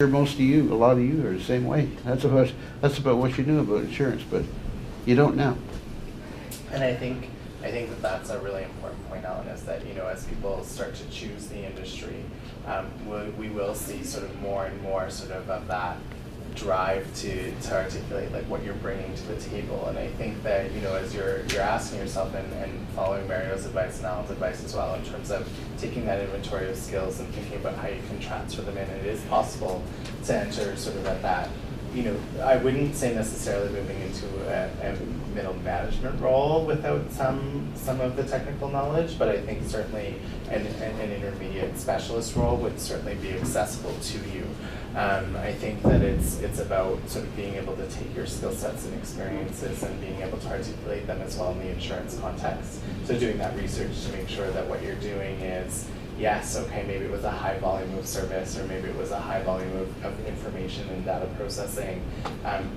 Most of you, a lot of you are the same way. That's about what you knew about insurance, but you don't now. And I think that that's a really important point, Alan, is that, as people start to choose the industry, we will see sort of more and more sort of that drive to articulate like what you're bringing to the table. And I think that, as you're asking yourself and following Mario's advice and Alan's advice as well, in terms of taking that inventory of skills and thinking about how you can transfer them in, it is possible to enter sort of at that, I wouldn't say necessarily moving into a middle management role without some of the technical knowledge, but I think certainly an intermediate specialist role would certainly be accessible to you. I think that it's about sort of being able to take your skill sets and experiences and being able to articulate them as well in the insurance context. So doing that research to make sure that what you're doing is, yes, okay, maybe it was a high volume of service, or maybe it was a high volume of information and data processing,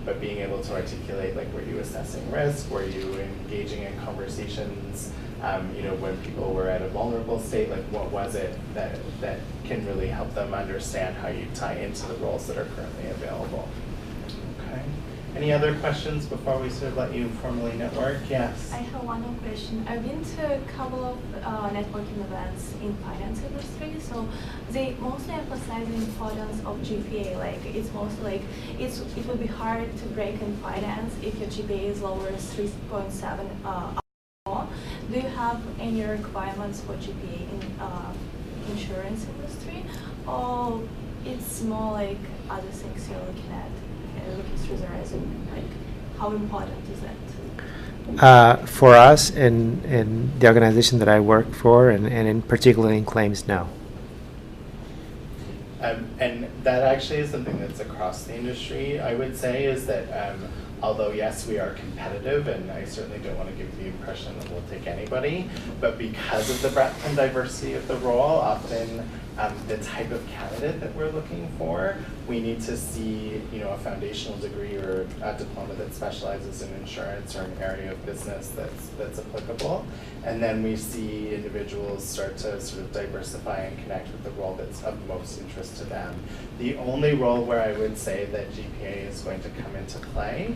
but being able to articulate, like, were you assessing risk, were you engaging in conversations, when people were at a vulnerable state, like what was it that can really help them understand how you tie into the roles that are currently available. Okay. Any other questions before we sort of let you formally network? Yes. I have one more question. I've been to a couple of networking events in finance industry, so they mostly emphasize the importance of GPA. Like, it's mostly like it would be hard to break in finance if your GPA is lower than 3.7. Do you have any requirements for GPA in insurance industry, or it's more like other things you're looking at? Looking through the resume, like how important is that? For us in the organization that I work for, and in particularly in claims, no. And that actually is something that's across the industry, I would say, is that although yes, we are competitive, and I certainly don't want to give the impression that we'll take anybody, but because of the breadth and diversity of the role, often the type of candidate that we're looking for, we need to see, a foundational degree or a diploma that specializes in insurance or an area of business that's applicable. And then we see individuals start to sort of diversify and connect with the role that's of most interest to them. The only role where I would say that GPA is going to come into play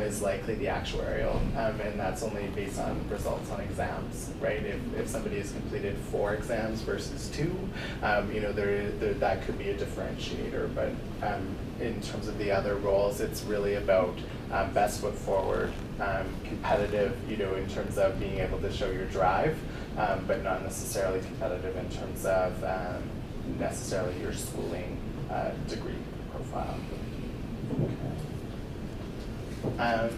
is likely the actuarial, and that's only based on results on exams, right? If somebody has completed 4 exams versus 2, that could be a differentiator, but in terms of the other roles, it's really about best foot forward, competitive, in terms of being able to show your drive, but not necessarily competitive in terms of necessarily your schooling degree profile. Okay.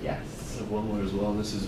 Yes. I have one more as well. This is